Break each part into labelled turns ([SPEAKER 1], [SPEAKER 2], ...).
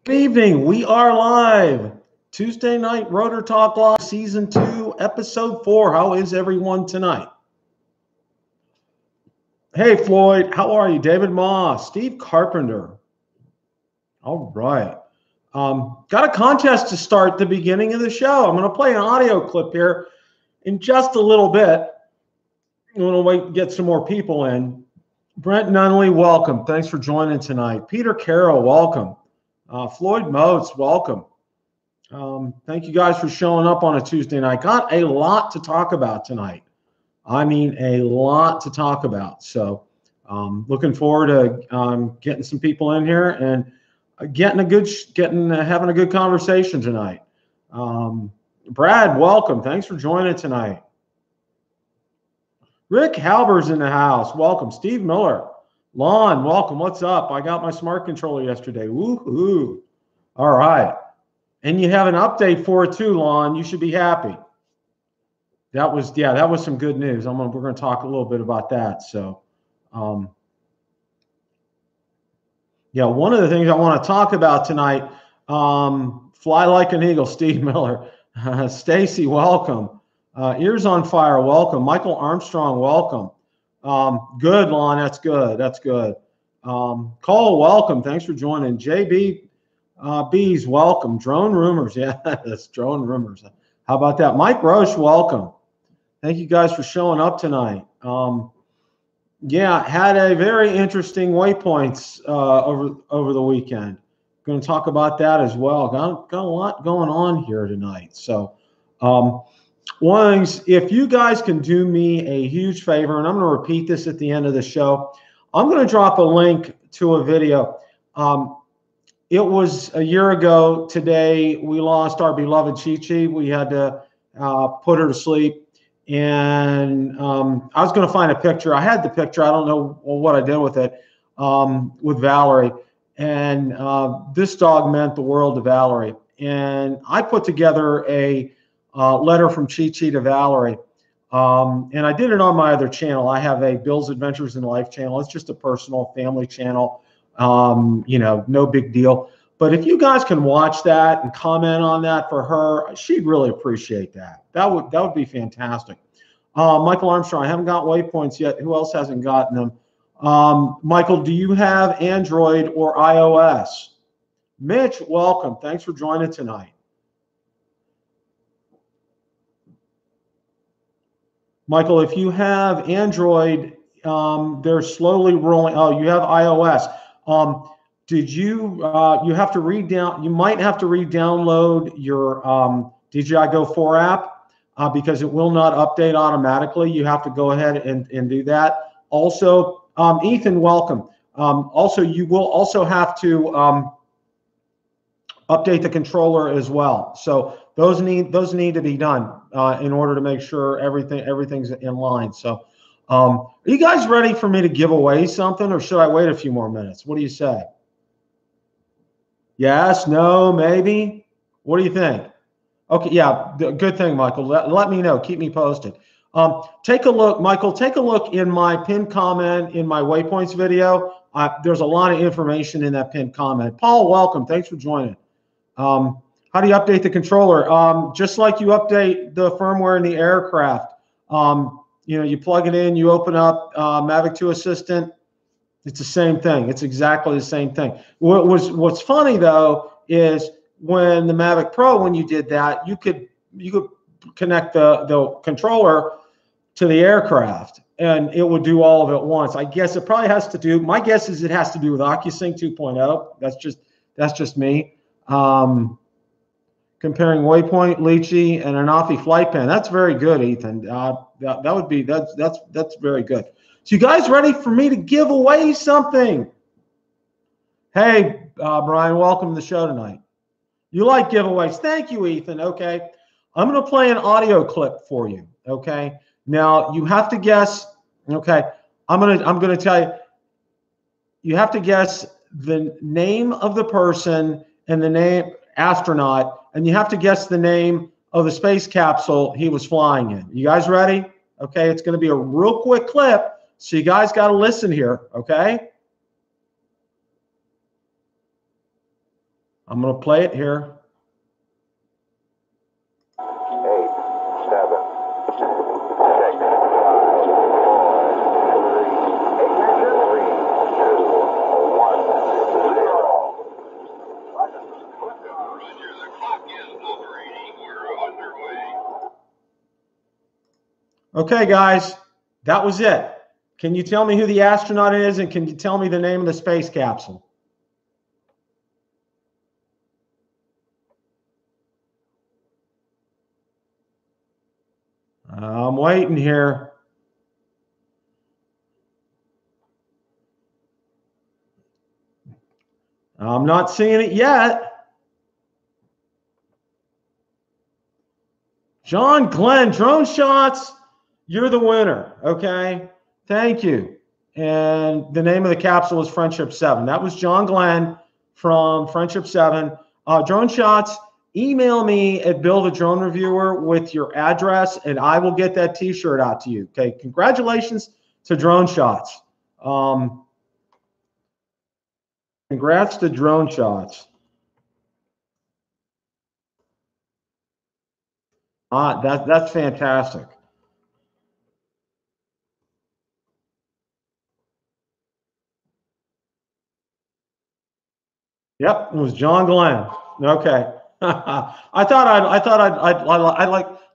[SPEAKER 1] Good evening. We are live. Tuesday night Rotor Talk Live, Season 2, Episode 4. How is everyone tonight? Hey, Floyd. How are you? David Moss, Steve Carpenter. All right. Got a contest to start at the beginning of the show. I'm going to play an audio clip here in just a little bit. I'm going to wait and get some more people in. Brent Nunley, welcome. Thanks for joining tonight. Peter Carroll, welcome. Floyd Motes, welcome. Thank you guys for showing up on a Tuesday night. Got a lot to talk about tonight. I mean, a lot to talk about. So looking forward to getting some people in here and having a good conversation tonight. Brad, welcome. Thanks for joining tonight. Rick Halber's in the house. Welcome. Steve Miller. Lon, welcome. What's up? I got my smart controller yesterday. Woohoo. All right. And you have an update for it too, Lon. You should be happy. That was some good news. We're going to talk a little bit about that. So, one of the things I want to talk about tonight, fly like an eagle, Steve Miller. Stacy, welcome. Ears on fire, welcome. Michael Armstrong, welcome. Good, Lon. That's good. That's good. Cole, welcome. Thanks for joining. JB Bees, welcome. Drone Rumors. Yeah, that's Drone Rumors. How about that? Mike Roche, welcome. Thank you guys for showing up tonight. Had a very interesting waypoints over the weekend. Going to talk about that as well. Got a lot going on here tonight. So one of the things, if you guys can do me a huge favor, and I'm going to repeat this at the end of the show, I'm going to drop a link to a video. It was a year ago today, we lost our beloved Chi-Chi. We had to put her to sleep. And I was going to find a picture. I had the picture. I don't know what I did with it, with Valerie. And this dog meant the world to Valerie. And I put together a letter from Chi-Chi to Valerie. And I did it on my other channel. I have a Bill's Adventures in Life channel. It's just a personal family channel. No big deal. But if you guys can watch that and comment on that for her, she'd really appreciate that. That would be fantastic. Michael Armstrong, I haven't got waypoints yet. Who else hasn't gotten them? Michael, do you have Android or iOS? Mitch, welcome. Thanks for joining tonight. Michael, if you have Android, they're slowly rolling. Oh, you have iOS. You have to you might have to re-download your DJI Go 4 app because it will not update automatically. You have to go ahead and do that. Also, Ethan, welcome. Also, you will also have to update the controller as well. So those need to be done in order to make sure everything's in line. So are you guys ready for me to give away something, or should I wait a few more minutes? What do you say? Yes, no, maybe? What do you think? Okay, yeah, good thing, Michael. Let me know. Keep me posted. Take a look, Michael. Take a look in my pinned comment in my waypoints video. There's a lot of information in that pinned comment. Paul, welcome. Thanks for joining. How do you update the controller? Just like you update the firmware in the aircraft. You plug it in, you open up Mavic 2 Assistant. It's the same thing. It's exactly the same thing. What's funny though is when the Mavic Pro, when you did that, you could connect the controller to the aircraft and it would do all of it at once. I guess it probably has to do. My guess is it has to do with OcuSync 2.0. That's just me. Comparing Waypoint, Lychee, and an Anafi flight pen. That's very good, Ethan. That's very good. So you guys ready for me to give away something? Hey, Brian, welcome to the show tonight. You like giveaways? Thank you, Ethan. Okay, I'm going to play an audio clip for you. Okay, now you have to guess. Okay, I'm going to tell you. You have to guess the name of the person and the name astronaut, and you have to guess the name of the space capsule he was flying in. You guys ready? Okay, it's going to be a real quick clip, so you guys got to listen here, okay? I'm going to play it here.
[SPEAKER 2] 8, 7, 6, 5, 4, 3, 2, 1, 0.
[SPEAKER 1] Okay, guys, that was it. Can you tell me who the astronaut is, and can you tell me the name of the space capsule? I'm waiting here. I'm not seeing it yet. John Glenn, Drone Shots, you're the winner, okay? Thank you. And the name of the capsule is Friendship 7. That was John Glenn from Friendship 7. Drone Shots, email me at Bill the Drone Reviewer with your address, and I will get that T-shirt out to you, okay? Congratulations to Drone Shots. Congrats to Drone Shots. That's fantastic. Yep, it was John Glenn. Okay. I'd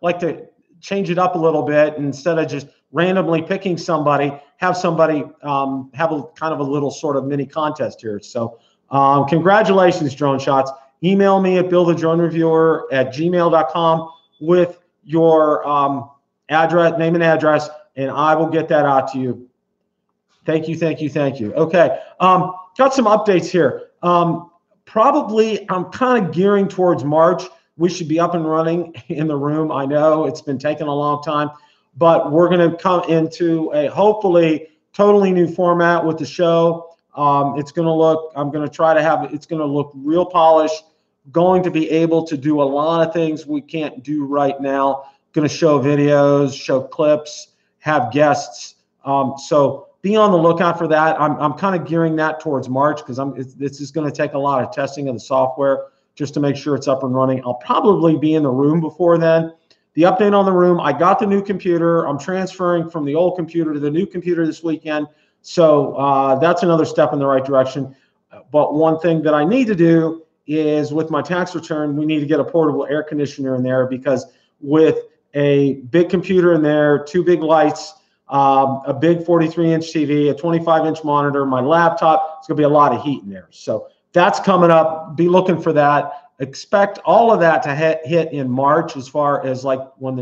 [SPEAKER 1] like to change it up a little bit, instead of just randomly picking somebody, have somebody have a kind of a little sort of mini contest here. So congratulations, Drone Shots. Email me at billthedronereviewer@gmail.com with your address, name and address, and I will get that out to you. Thank you, thank you, thank you. Okay, got some updates here. Probably, I'm kind of gearing towards March. We should be up and running in the room. I know it's been taking a long time, but we're going to come into a hopefully totally new format with the show. It's going to look, I'm going to try to have, it's going to look real polished, going to be able to do a lot of things we can't do right now. Going to show videos, show clips, have guests. So be on the lookout for that. I'm kind of gearing that towards March, because this is going to take a lot of testing of the software just to make sure it's up and running. I'll probably be in the room before then. The update on the room, I got the new computer. I'm transferring from the old computer to the new computer this weekend. So that's another step in the right direction. But one thing that I need to do is, with my tax return, we need to get a portable air conditioner in there, because with a big computer in there, 2 big lights, a big 43-inch TV, a 25-inch monitor, my laptop, it's going to be a lot of heat in there. So that's coming up. Be looking for that. Expect all of that to hit in March, as far as like when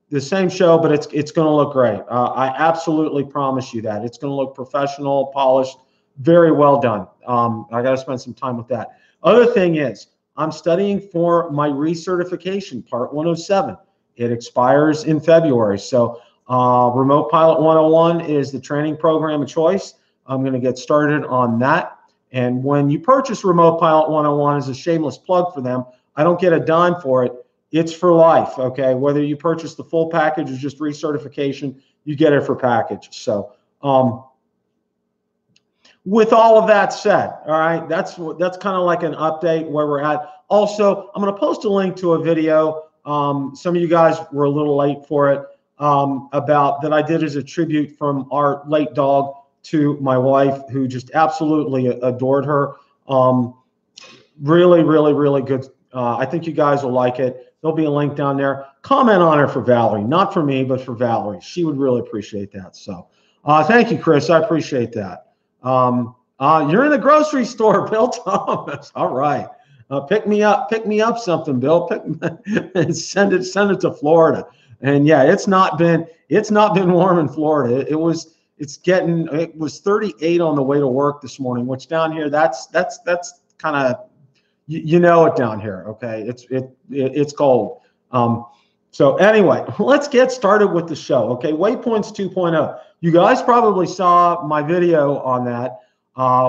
[SPEAKER 1] the same show, but it's going to look great. I absolutely promise you that. It's going to look professional, polished, very well done. I got to spend some time with that. Other thing is, I'm studying for my recertification, Part 107. It expires in February. So Remote Pilot 101 is the training program of choice. I'm going to get started on that. And when you purchase Remote Pilot 101, as a shameless plug for them, I don't get a dime for it. It's for life, okay? Whether you purchase the full package or just recertification, you get it for package. So with all of that said, all right, that's kind of like an update where we're at. Also, I'm going to post a link to a video. Some of you guys were a little late for it. About that I did as a tribute from our late dog to my wife, who just absolutely adored her. Really, really, really good. I think you guys will like it. There'll be a link down there. Comment on her for Valerie, not for me, but for Valerie. She would really appreciate that. So thank you, Chris. I appreciate that. You're in the grocery store, Bill Thomas. All right. Pick me up something, Bill. Send it to Florida. And yeah, it's not been warm in Florida. It was 38 on the way to work this morning, which down here that's kind of, you know, it down here. Okay, it's cold. So anyway, let's get started with the show. Okay, Waypoints 2.0. You guys probably saw my video on that,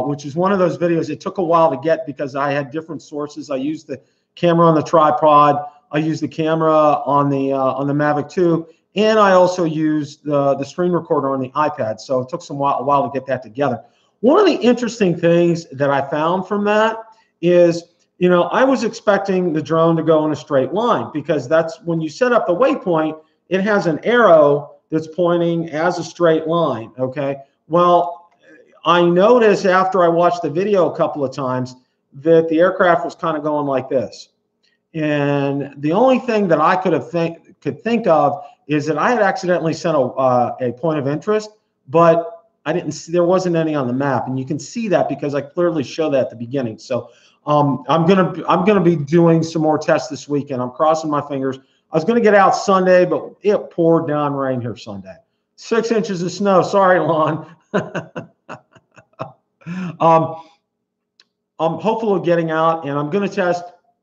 [SPEAKER 1] which is one of those videos. It took a while to get because I had different sources. I used the camera on the tripod. I used the camera on the Mavic 2, and I also used the screen recorder on the iPad. So it took a while to get that together. One of the interesting things that I found from that is you know, I was expecting the drone to go in a straight line, because that's when you set up the waypoint, it has an arrow that's pointing as a straight line, okay? Well, I noticed after I watched the video a couple of times that the aircraft was kind of going like this. And the only thing that I could think of is that I had accidentally sent a point of interest, but I didn't see, there wasn't any on the map, and you can see that because I clearly show that at the beginning. So I'm gonna be doing some more tests this weekend. I'm crossing my fingers. I was gonna get out Sunday, but it poured down rain here Sunday. 6 inches of snow. Sorry, Lon. I'm hopeful of getting out, and I'm gonna test.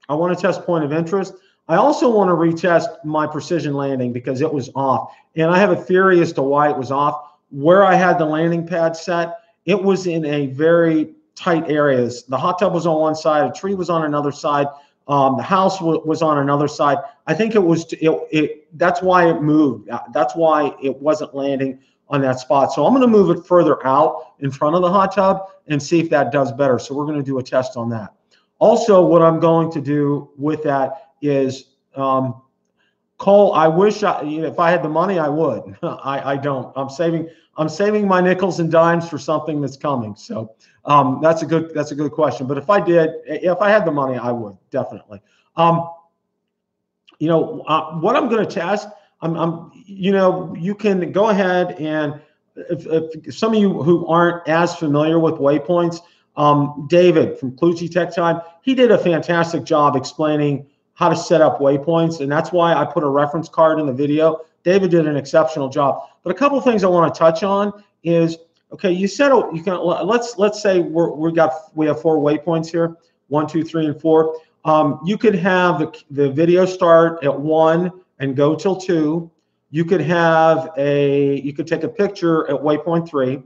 [SPEAKER 1] I want to test point of interest. I also want to retest my precision landing because it was off. And I have a theory as to why it was off. Where I had the landing pad set, it was in a very tight areas. The hot tub was on one side, a tree was on another side, the house was on another side. I think it was, that's why it moved. That's why it wasn't landing on that spot. So I'm going to move it further out in front of the hot tub and see if that does better. So we're going to do a test on that. Also, what I'm going to do with that is, Cole, I wish if I had the money, I would. I don't. I'm saving my nickels and dimes for something that's coming. So that's a good question. But if I had the money, I would definitely. You know, what I'm going to test, you know, you can go ahead and if some of you who aren't as familiar with waypoints, David from Kluge Tech Time, he did a fantastic job explaining how to set up waypoints, and that's why I put a reference card in the video. David did an exceptional job. But a couple of things I want to touch on is, okay, you can let's say we have 4 waypoints here, 1, 2, 3, and 4. You could have the video start at 1 and go till 2. You could take a picture at waypoint 3.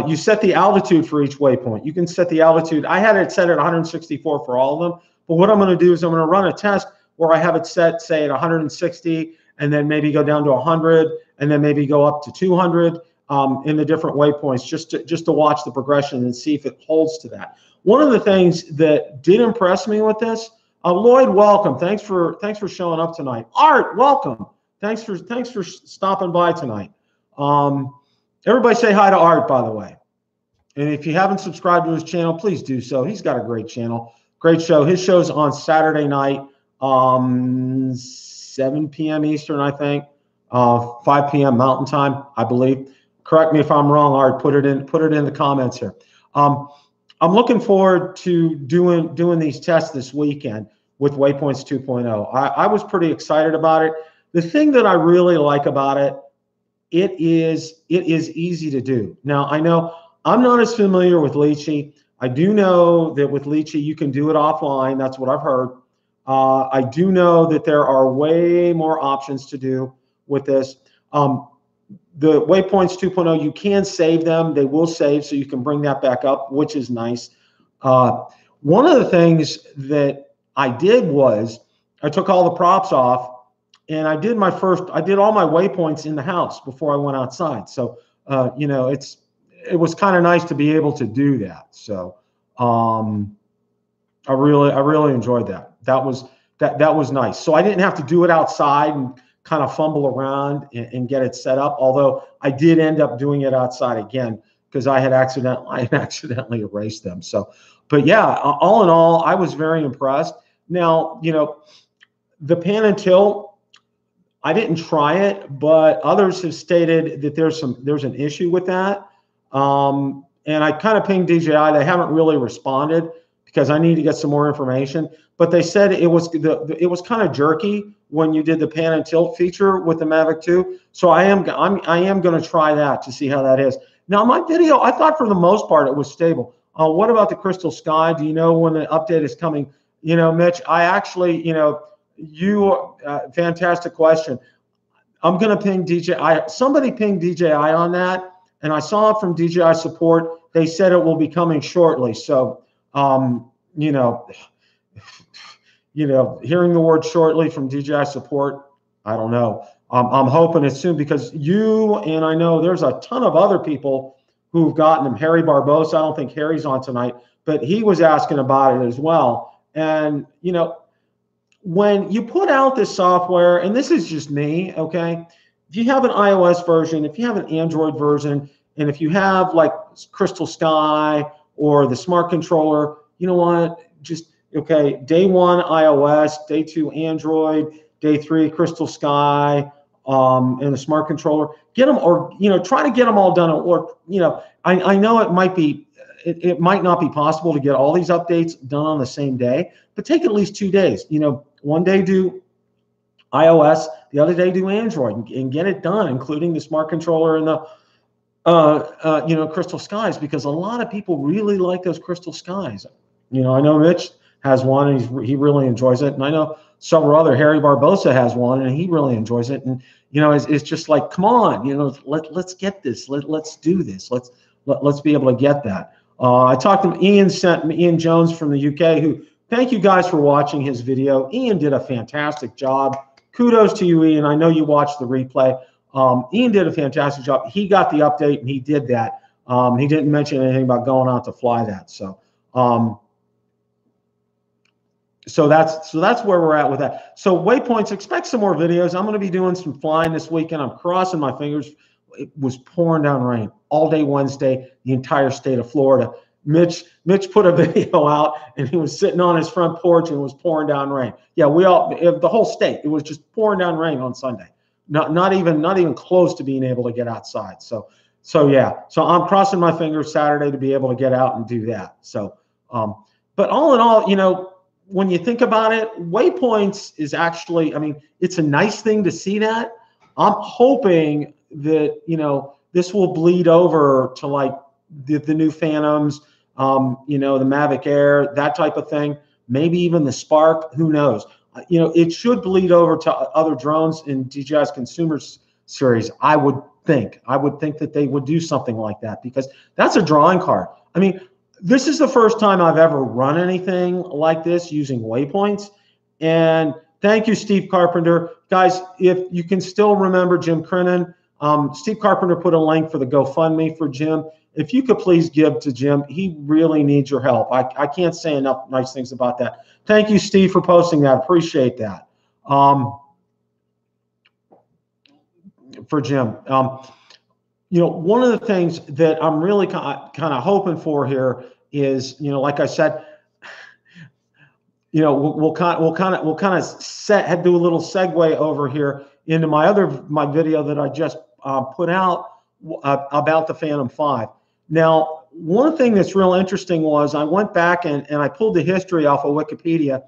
[SPEAKER 1] You set the altitude for each waypoint. You can set the altitude. I had it set at 164 for all of them. But what I'm going to do is I'm going to run a test where I have it set, say, at 160, and then maybe go down to 100, and then maybe go up to 200 in the different waypoints, just to watch the progression and see if it holds to that. One of the things that did impress me with this, Lloyd, welcome. Thanks for showing up tonight. Art, welcome. Thanks for stopping by tonight. Everybody say hi to Art, by the way. And if you haven't subscribed to his channel, please do so. He's got a great channel. Great show. His show's on Saturday night, 7 p.m. Eastern, I think, 5 p.m. Mountain Time, I believe. Correct me if I'm wrong, Art. Put it in the comments here. I'm looking forward to doing these tests this weekend with Waypoints 2.0. I was pretty excited about it. The thing that I really like about it, it is easy to do. Now, I know I'm not as familiar with Lykus. I do know that with Lykus, you can do it offline. That's what I've heard. I do know that there are way more options to do with this. The Waypoints 2.0, you can save them. They will save, so you can bring that back up, which is nice. One of the things that I did was I took all the props off, and I did all my waypoints in the house before I went outside. So, you know, it was kind of nice to be able to do that. So I really enjoyed that. That was nice. So I didn't have to do it outside and kind of fumble around and get it set up. Although I did end up doing it outside again because I had accidentally erased them. So, but yeah, all in all, I was very impressed. Now, you know, the pan and tilt, I didn't try it, but others have stated that there's an issue with that. And I kind of pinged DJI. They haven't really responded because I need to get some more information. But they said it was kind of jerky when you did the pan and tilt feature with the Mavic 2. So I am going to try that to see how that is. Now my video, I thought for the most part it was stable. What about the crystal sky? Do you know when the update is coming? You know, Mitch, I actually, you know, fantastic question. I'm going to ping DJI. Somebody pinged DJI on that. And I saw it from DJI support. They said it will be coming shortly. So, you know, hearing the word shortly from DJI support, I don't know. I'm hoping it's soon because you and I know there's a ton of other people who've gotten them. Harry Barbosa, I don't think Harry's on tonight, but he was asking about it as well. And, you know, when you put out this software, and this is just me, okay, if you have an iOS version, if you have an Android version, and if you have like Crystal Sky or the Smart Controller, you know what, just, okay, day 1 iOS, day 2 Android, day 3 Crystal Sky, and the Smart Controller, get them, or, you know, try to get them all done at work. You know, I know it might be, it might not be possible to get all these updates done on the same day, but take at least 2 days. You know, one day do iOS, the other day do Android, and get it done, including the Smart Controller and the you know, Crystal Skies, because a lot of people really like those Crystal Skies. You know, I know Mitch has one, and he really enjoys it, and I know several other. Harry Barbosa has one, and he really enjoys it. And you know, it's just like, come on, you know, let's get this, let's do this, let's be able to get that. I talked to Ian Jones from the UK, who, thank you guys for watching his video. Ian did a fantastic job. Kudos to you, Ian. I know you watched the replay. Ian did a fantastic job. He got the update, and he did that. He didn't mention anything about going out to fly that. So, so that's where we're at with that. So waypoints, expect some more videos. I'm going to be doing some flying this weekend. I'm crossing my fingers. It was pouring down rain all day Wednesday, the entire state of Florida. Mitch put a video out, and he was sitting on his front porch, and it was pouring down rain. Yeah, the whole state, it was just pouring down rain on Sunday. Not even close to being able to get outside. So yeah. So I'm crossing my fingers Saturday to be able to get out and do that. So, but all in all, you know, when you think about it, waypoints is actually, I mean, it's a nice thing to see that. I'm hoping that, you know, this will bleed over to like the new Phantoms, you know, the Mavic Air, that type of thing. Maybe even the Spark, who knows? You know, it should bleed over to other drones in DJI's consumer series. I would think that they would do something like that, because that's a drawing card. I mean, this is the first time I've ever run anything like this using waypoints. And thank you, Steve Carpenter. Guys, if you can still remember Jim Crennan, Steve Carpenter put a link for the GoFundMe for Jim. If you could please give to Jim, he really needs your help. I can't say enough nice things about that. Thank you, Steve, for posting that. Appreciate that. For Jim. You know, one of the things that I'm really kind of hoping for here is, you know, like I said, you know, we'll kind of do a little segue over here into my video that I just put out about the Phantom 5. Now, one thing that's real interesting was I went back and I pulled the history off of Wikipedia.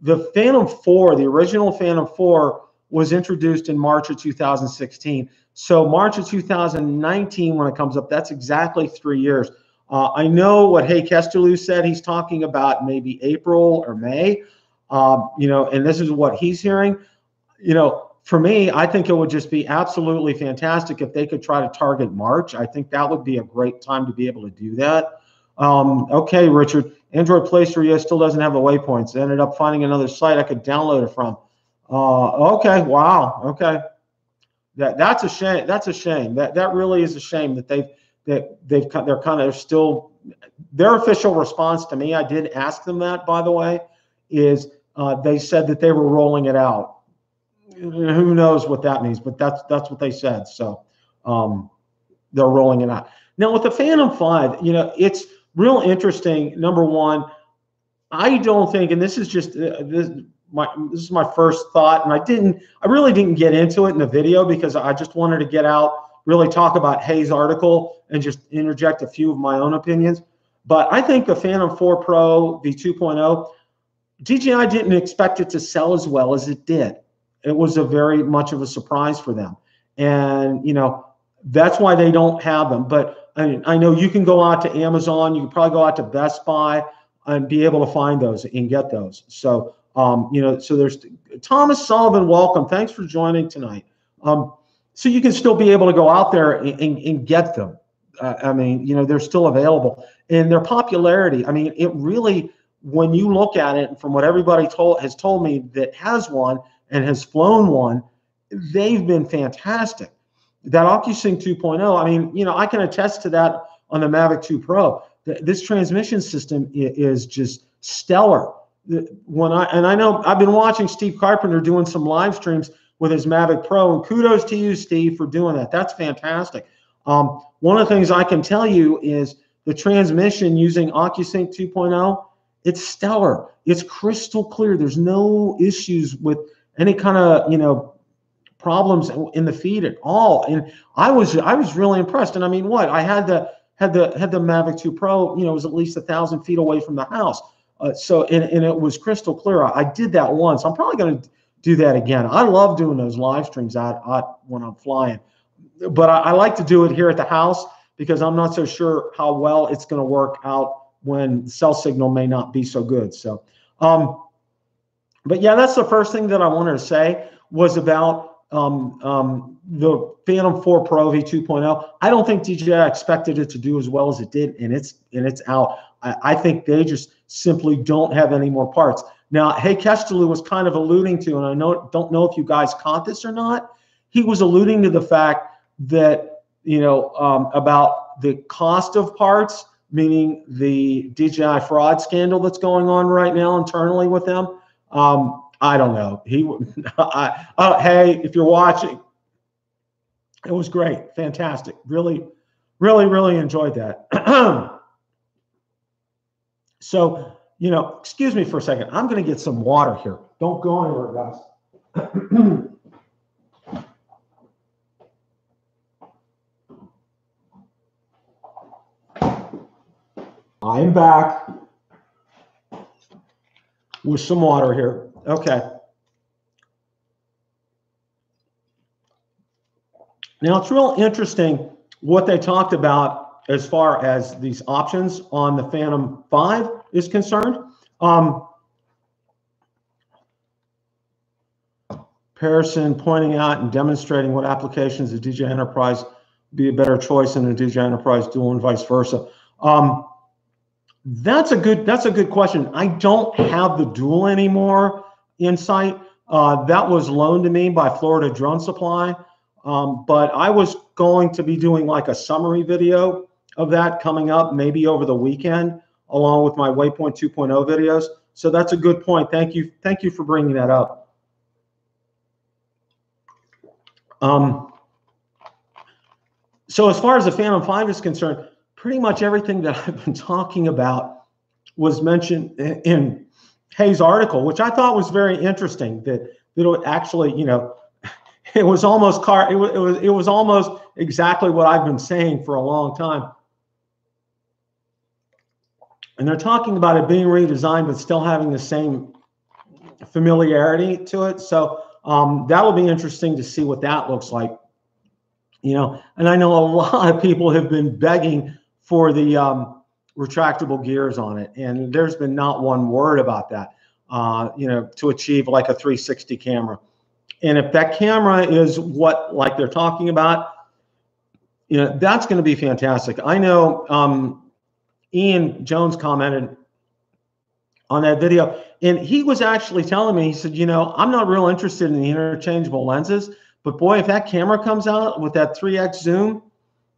[SPEAKER 1] The Phantom 4, the original Phantom 4, was introduced in March of 2016. So March of 2019, when it comes up, that's exactly 3 years. I know what Hey Kestelou said. He's talking about maybe April or May, you know, and this is what he's hearing. You know, for me, I think it would just be absolutely fantastic if they could try to target March. I think that would be a great time to be able to do that. Okay, Richard, Android Play Store still doesn't have the waypoints. I ended up finding another site I could download it from. Okay, wow, okay. That's a shame. That's a shame. That really is a shame that they're kind of still, their official response to me, I did ask them that, by the way, is they said that they were rolling it out. Who knows what that means, but that's what they said. So they're rolling it out. Now with the Phantom 5, you know, it's real interesting. Number one, I don't think, and this is just this is my first thought, and I really didn't get into it in the video because I just wanted to get out, really talk about Hay's article and just interject a few of my own opinions. But I think the Phantom 4 Pro, the 2.0, DJI didn't expect it to sell as well as it did. It was a very much of a surprise for them. And, you know, that's why they don't have them. But I know you can go out to Amazon, you can probably go out to Best Buy and be able to find those and get those. So, you know, so there's Thomas Sullivan, welcome. Thanks for joining tonight. So you can still be able to go out there and get them. I mean, you know, they're still available. And their popularity, I mean, it really, when you look at it, from what everybody has told me that has one and has flown one, they've been fantastic. That OcuSync 2.0, I mean, you know, I can attest to that on the Mavic 2 Pro. This transmission system is just stellar. I know I've been watching Steve Carpenter doing some live streams with his Mavic Pro, and kudos to you, Steve, for doing that. That's fantastic. One of the things I can tell you is the transmission using OcuSync 2.0, it's stellar. It's crystal clear. There's no issues with any kind of, problems in the feed at all. And I was really impressed. And I mean, what I had the Mavic 2 Pro, it was at least 1,000 feet away from the house. And it was crystal clear. I did that once. I'm probably going to do that again. I love doing those live streams when I'm flying, but I like to do it here at the house because I'm not so sure how well it's going to work out when cell signal may not be so good. So, but yeah, that's the first thing that I wanted to say was about the Phantom 4 Pro V2.0. I don't think DJI expected it to do as well as it did, and it's out. I think they just simply don't have any more parts. Now, Hey Kestalu was kind of alluding to, and I don't know if you guys caught this or not. He was alluding to the fact that about the cost of parts, meaning the DJI fraud scandal that's going on right now internally with them. I don't know. Hey, if you're watching, it was great, fantastic. Really, really, really enjoyed that. So, excuse me for a second. I'm going to get some water here. Don't go anywhere, guys. I am back with some water here. Okay. Now, it's real interesting what they talked about as far as these options on the Phantom 5 is concerned. Pearson pointing out and demonstrating what applications the DJI Enterprise would be a better choice than the DJI Enterprise Dual and vice versa. That's a good question. I don't have the Dual anymore in sight. That was loaned to me by Florida Drone Supply. But I was going to be doing like a summary video of that coming up maybe over the weekend, along with my Waypoint 2.0 videos. So that's a good point. Thank you for bringing that up. So as far as the Phantom 5 is concerned, pretty much everything that I've been talking about was mentioned in Hayes' article, which I thought was very interesting. That it actually, it was almost it was almost exactly what I've been saying for a long time. And they're talking about it being redesigned, but still having the same familiarity to it. So that will be interesting to see what that looks like. And I know a lot of people have been begging for the retractable gears on it, and there's been not one word about that. To achieve like a 360 camera. And if that camera is what like they're talking about, that's going to be fantastic. I know Ian Jones commented on that video, and he was actually telling me, he said, I'm not real interested in the interchangeable lenses, but boy, if that camera comes out with that 3x zoom,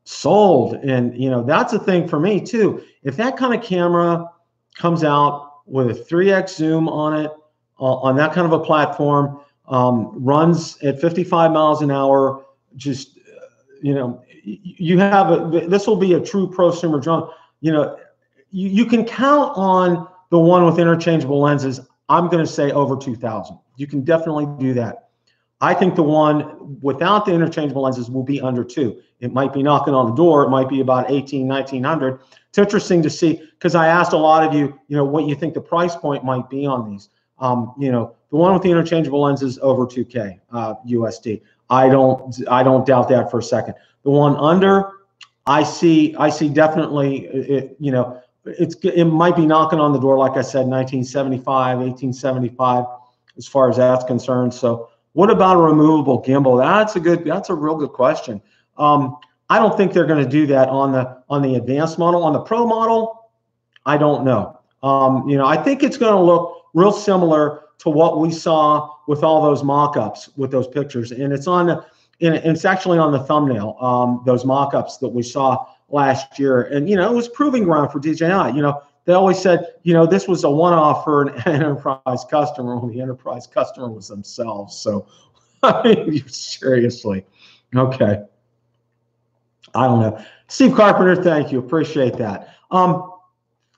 [SPEAKER 1] sold. And that's a thing for me too. If that kind of camera comes out with a 3x zoom on it, on that kind of a platform, runs at 55 miles an hour, just, you have this will be a true prosumer drone. You can count on the one with interchangeable lenses. I'm going to say over 2,000. You can definitely do that. I think the one without the interchangeable lenses will be under 2. It might be knocking on the door. It might be about 1,900. It's interesting to see, because I asked a lot of you, what you think the price point might be on these. The one with the interchangeable lenses over 2K USD. I don't doubt that for a second. The one under, I see definitely it might be knocking on the door, like I said, 1975, 1875, as far as that's concerned. So what about a removable gimbal? That's a real good question. I don't think they're going to do that on the advanced model. On the Pro model, I don't know. I think it's going to look real similar to what we saw with all those mock-ups with those pictures, and it's actually on the thumbnail. Those mock-ups that we saw last year, and it was proving ground for DJI. they always said, you know, this was a one-off for an enterprise customer when the enterprise customer was themselves. So, I mean, seriously. Okay. I don't know. Steve Carpenter, thank you. Appreciate that.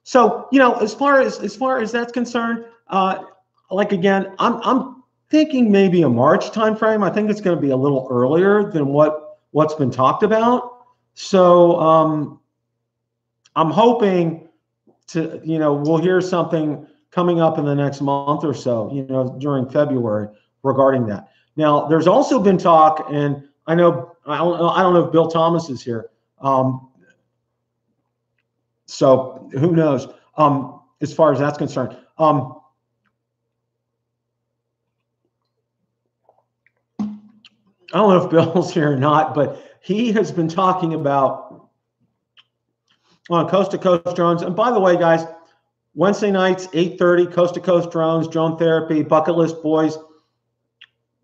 [SPEAKER 1] So, you know, as far as that's concerned, like again, I'm thinking maybe a March timeframe. I think it's going to be a little earlier than what's been talked about. So I'm hoping to, you know, we'll hear something coming up in the next month or so, you know, during February regarding that. Now, there's also been talk, and I don't know if Bill Thomas is here. So who knows? As far as that's concerned. I don't know if Bill's here or not, but he has been talking about Coast to Coast drones. And by the way, guys, Wednesday nights, 8:30, Coast to Coast drones, drone therapy, bucket list boys.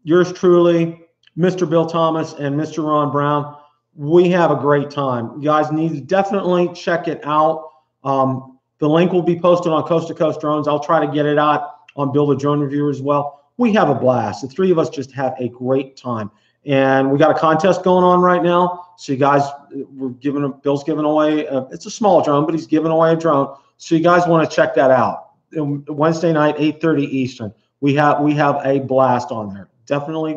[SPEAKER 1] Yours truly, Mr. Bill Thomas and Mr. Ron Brown. We have a great time. You guys need to definitely check it out. The link will be posted on Coast to Coast Drones. I'll try to get it out on Bill the Drone Reviewer as well. We have a blast. The three of us just have a great time. And we got a contest going on right now. So you guys, Bill's giving away, it's a small drone, but he's giving away a drone. So you guys want to check that out. Wednesday night, 8:30 Eastern. We have a blast on there. Definitely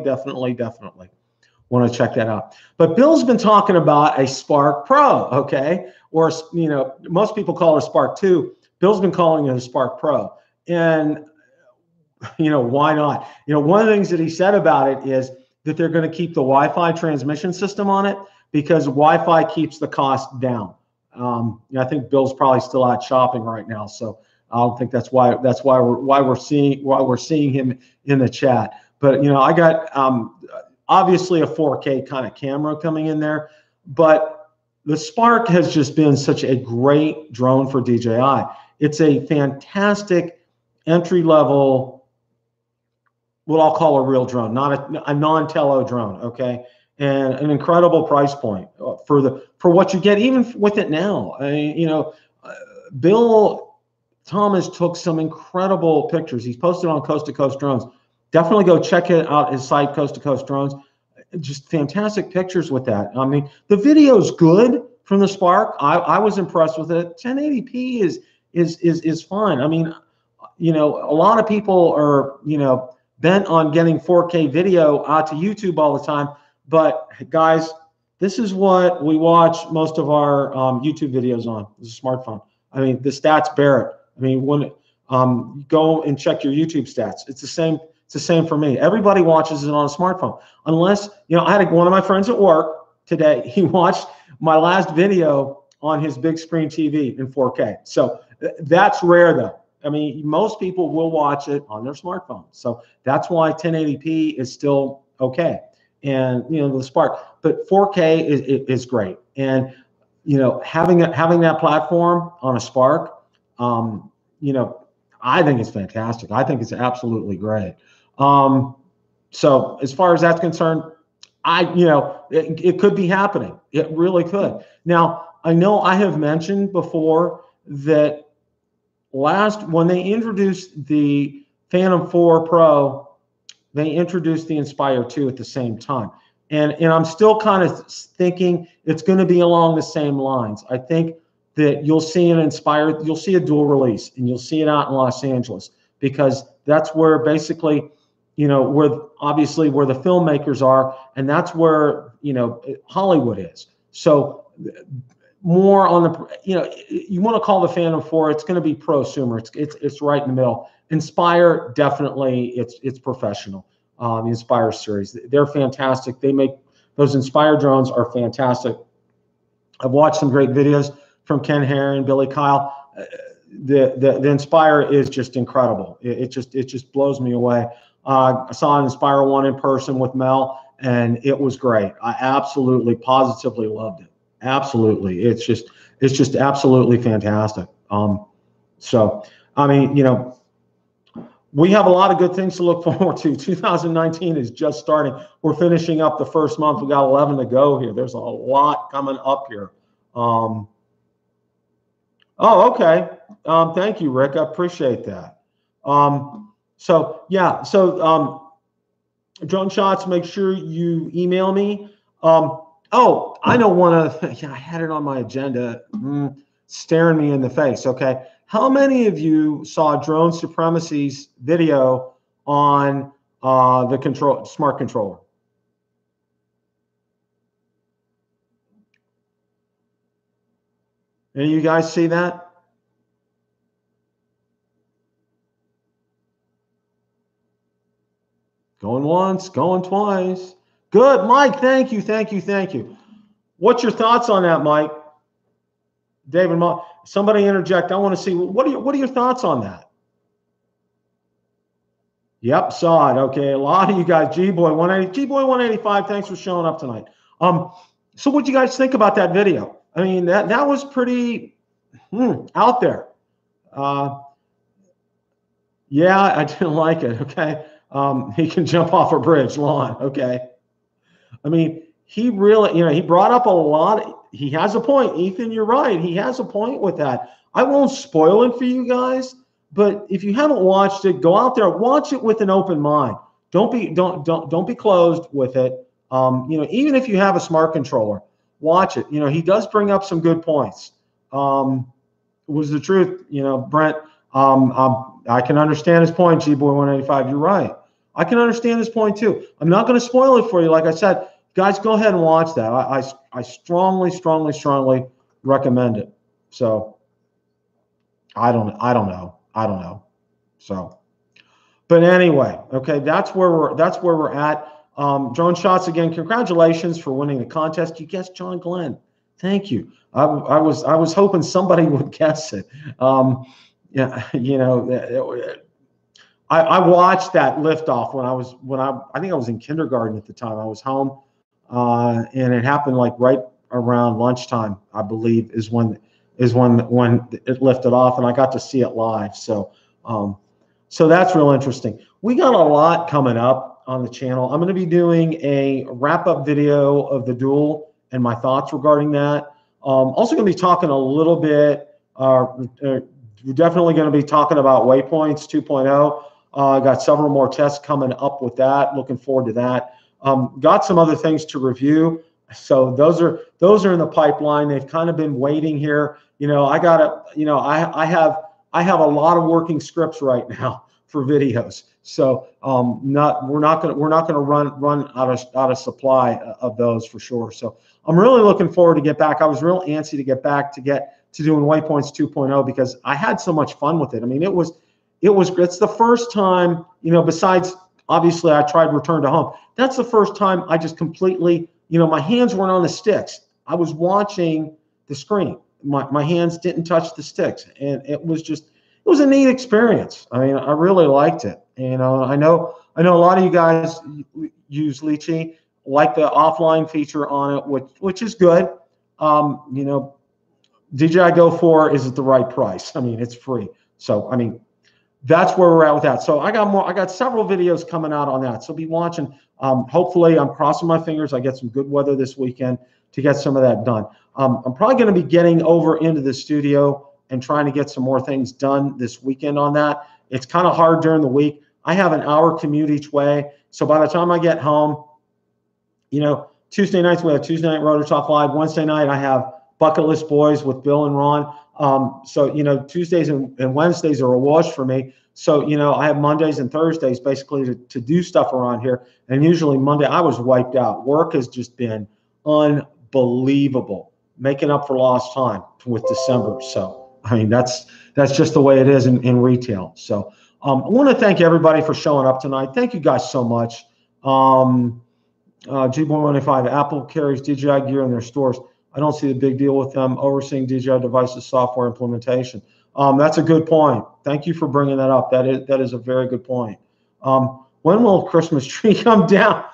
[SPEAKER 1] want to check that out. But Bill's been talking about a Spark Pro, okay? Or, you know, most people call it a Spark 2. Bill's been calling it a Spark Pro. And, you know, why not? You know, one of the things that he said about it is that they're going to keep the Wi-Fi transmission system on it because Wi-Fi keeps the cost down. I think Bill's probably still out shopping right now, so I don't think that's why we're seeing him in the chat. But, you know, I got obviously a 4K kind of camera coming in there, but the Spark has just been such a great drone for DJI. It's a fantastic entry-level, what I'll call a real drone, not a non-tele drone, okay? And an incredible price point for what you get, even with it now. I mean, you know, Bill Thomas took some incredible pictures. He's posted on Coast to Coast Drones. Definitely go check it out, his site, Coast to Coast Drones. Just fantastic pictures with that. I mean, the video's good from the Spark. I was impressed with it. 1080p is fine. I mean, you know, a lot of people are, you know, bent on getting 4K video out to YouTube all the time. But guys, this is what we watch most of our YouTube videos on. This is a smartphone. I mean, the stats bear it. I mean, when go and check your YouTube stats, it's the same. It's the same for me. Everybody watches it on a smartphone, unless, you know, I had one of my friends at work today. He watched my last video on his big screen TV in 4K. So that's rare, though. I mean, most people will watch it on their smartphone. So that's why 1080p is still okay. And, you know, the Spark, but 4K is great. And, you know, having that platform on a Spark, you know, I think it's fantastic. I think it's absolutely great. So as far as that's concerned, you know, it could be happening. It really could. Now, I know I have mentioned before that when they introduced the Phantom 4 Pro, they introduced the Inspire 2 at the same time. And I'm still kind of thinking it's going to be along the same lines. I think that you'll see you'll see a dual release, and you'll see it out in Los Angeles, because that's where basically, you know, obviously where the filmmakers are, and that's where, you know, Hollywood is. So more on the, you know, you want to call the Phantom 4, it's going to be prosumer. It's right in the middle. Inspire, definitely, it's professional. The Inspire series, they're fantastic. They make those Inspire drones are fantastic. I've watched some great videos from Ken Herron, Billy Kyle. The Inspire is just incredible. It just blows me away. I saw an Inspire 1 in person with Mel, and it was great. I absolutely, positively loved it. Absolutely, it's just absolutely fantastic. So I mean, you know, we have a lot of good things to look forward to. 2019 is just starting. We're finishing up the first month. We got 11 to go here. There's a lot coming up here. Oh, okay. Thank you, Rick. I appreciate that. So yeah, so drone shots, make sure you email me. Oh, I know one other thing. Yeah, I had it on my agenda, staring me in the face. Okay. How many of you saw Drone Supremacy's video on the smart controller? Any of you guys see that? Going once, going twice. Good, Mike. Thank you, thank you, thank you. What's your thoughts on that, Mike? David, somebody interject. I want to see what are your thoughts on that? Yep, saw it. Okay, a lot of you guys. G-Boy 180, G-Boy 185. Thanks for showing up tonight. So what do you guys think about that video? I mean, that was pretty out there. Yeah, I didn't like it. Okay, he can jump off a bridge, lawn. Okay, I mean, he really, he brought up a lot. He has a point, Ethan. You're right. He has a point with that. I won't spoil it for you guys, but if you haven't watched it, go out there, watch it with an open mind. Don't be closed with it. Even if you have a smart controller, watch it. He does bring up some good points. Was the truth, Brent? I can understand his point, G-Boy 185. You're right. I can understand his point too. I'm not going to spoil it for you. Like I said, guys, go ahead and watch that. I strongly, strongly, strongly recommend it. So I don't know. So, but anyway, okay, that's where we're at. Drone shots again. Congratulations for winning the contest. You guessed John Glenn. Thank you. I was hoping somebody would guess it. Yeah, I watched that liftoff when I think I was in kindergarten at the time. I was home, and it happened like right around lunchtime, I believe, is when it lifted off, and I got to see it live. So that's real interesting. We got a lot coming up on the channel. I'm going to be doing a wrap-up video of the duel and my thoughts regarding that. Also going to be talking a little bit. We're definitely going to be talking about Waypoints 2.0. Got several more tests coming up with that. Looking forward to that. Got some other things to review. So those are in the pipeline. They've kind of been waiting here. I have a lot of working scripts right now for videos. So we're not going to run out of supply of those for sure. So I'm really looking forward to get back. I was real antsy to get back to doing Waypoints 2.0 because I had so much fun with it. I mean, it's the first time, besides obviously I tried Return to Home. That's the first time I just completely, my hands weren't on the sticks. I was watching the screen. My hands didn't touch the sticks, and it was a neat experience. I mean, I really liked it. I know a lot of you guys use Lychee, like the offline feature on it, which is good. DJI Go 4 is at the right price. I mean, it's free. So, I mean, that's where we're at with that. So I got several videos coming out on that. So be watching. Hopefully, I'm crossing my fingers. I get some good weather this weekend to get some of that done. I'm probably going to be getting over into the studio and trying to get some more things done this weekend on that. It's kind of hard during the week. I have an hour commute each way. So by the time I get home, Tuesday nights we have Tuesday Night Rotor Talk Live. Wednesday night I have Bucket List Boys with Bill and Ron. So, Tuesdays and Wednesdays are a wash for me. So, I have Mondays and Thursdays basically to do stuff around here. And usually Monday I was wiped out. Work has just been unbelievable, making up for lost time with December. So, I mean, that's just the way it is in retail. So I want to thank everybody for showing up tonight. Thank you guys so much. G115, Apple carries DJI gear in their stores. I don't see the big deal with them overseeing DJI devices software implementation. That's a good point. Thank you for bringing that up. That is a very good point. When will Christmas tree come down?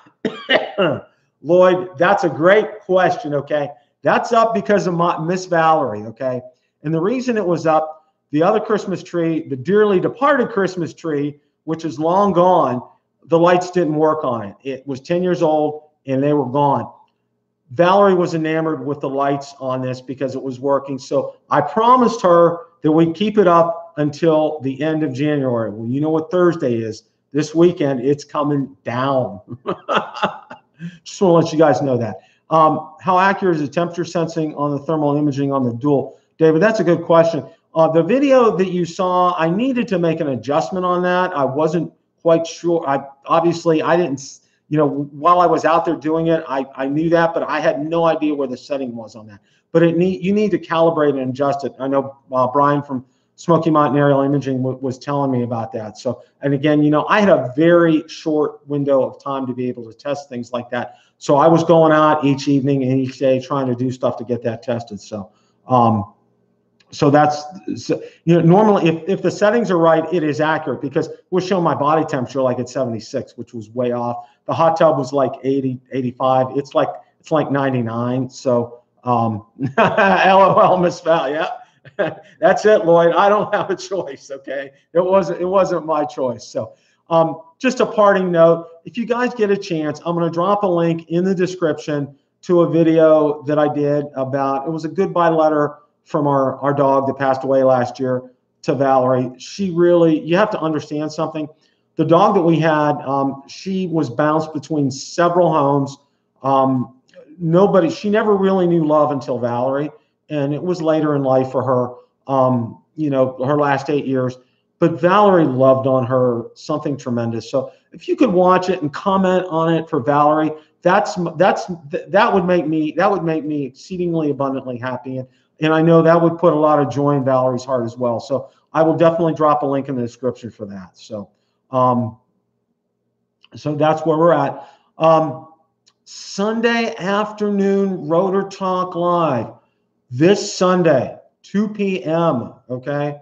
[SPEAKER 1] Lloyd, that's a great question, okay? That's up because of Miss Valerie, okay? And the reason it was up, the other Christmas tree, the dearly departed Christmas tree, which is long gone, the lights didn't work on it. It was 10 years old and they were gone. Valerie was enamored with the lights on this because it was working. So I promised her that we'd keep it up until the end of January. Well, you know what Thursday is. This weekend, it's coming down. Just want to let you guys know that. How accurate is the temperature sensing on the thermal imaging on the dual? David, that's a good question. The video that you saw, I needed to make an adjustment on that. I wasn't quite sure. Obviously, I didn't, you know, while I was out there doing it, I knew that, but I had no idea where the setting was on that. But you need to calibrate and adjust it. I know Brian from Smoky Mountain Aerial Imaging was telling me about that. So, and again, you know, I had a very short window of time to be able to test things like that. So I was going out each evening and each day trying to do stuff to get that tested. So, so that's, you know, normally if the settings are right, it is accurate because we're showing my body temperature like at 76, which was way off. The hot tub was like 80, 85. It's like 99. So, LOL, Miss Val. Yeah. That's it, Lloyd. I don't have a choice. Okay. It wasn't my choice. So, just a parting note, if you guys get a chance, I'm going to drop a link in the description to a video that I did about, it was a goodbye letter from our dog that passed away last year to Valerie. She really, you have to understand something. The dog that we had, she was bounced between several homes. She never really knew love until Valerie. And it was later in life for her, you know, her last 8 years. But Valerie loved on her something tremendous. So if you could watch it and comment on it for Valerie, that would make me exceedingly abundantly happy. And I know that would put a lot of joy in Valerie's heart as well. So I will definitely drop a link in the description for that. So, so that's where we're at. Sunday afternoon, Rotor Talk Live. This Sunday, 2 p.m., okay?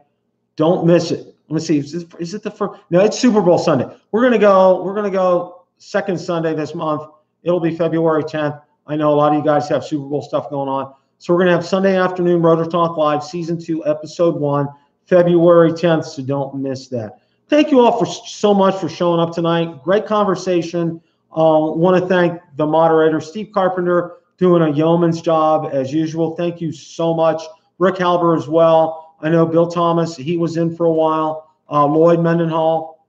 [SPEAKER 1] Don't miss it. Let me see. Is it the first? No, it's Super Bowl Sunday. We're gonna go second Sunday this month. It'll be February 10th. I know a lot of you guys have Super Bowl stuff going on. So we're gonna have Sunday afternoon Rotor Talk Live, Season 2, Episode 1, February 10th, so don't miss that. Thank you all so much for showing up tonight. Great conversation. Want to thank the moderator, Steve Carpenter, doing a yeoman's job as usual. Thank you so much. Rick Halber as well. I know Bill Thomas, he was in for a while. Lloyd Mendenhall.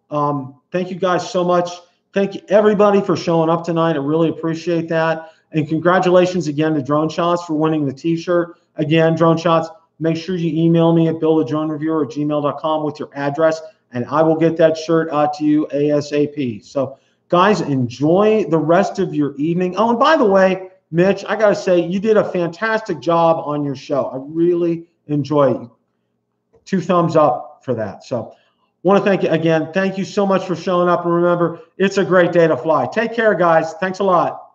[SPEAKER 1] Thank you guys so much. Thank you everybody for showing up tonight. I really appreciate that. And congratulations again to Drone Shots for winning the t-shirt. Again, Drone Shots, make sure you email me at billthedronereviewer@gmail.com with your address, and I will get that shirt out to you ASAP. So guys, enjoy the rest of your evening. Oh, and by the way, Mitch, I got to say, you did a fantastic job on your show. I really enjoy it. 2 thumbs up for that. So want to thank you again. Thank you so much for showing up. And remember, it's a great day to fly. Take care, guys. Thanks a lot.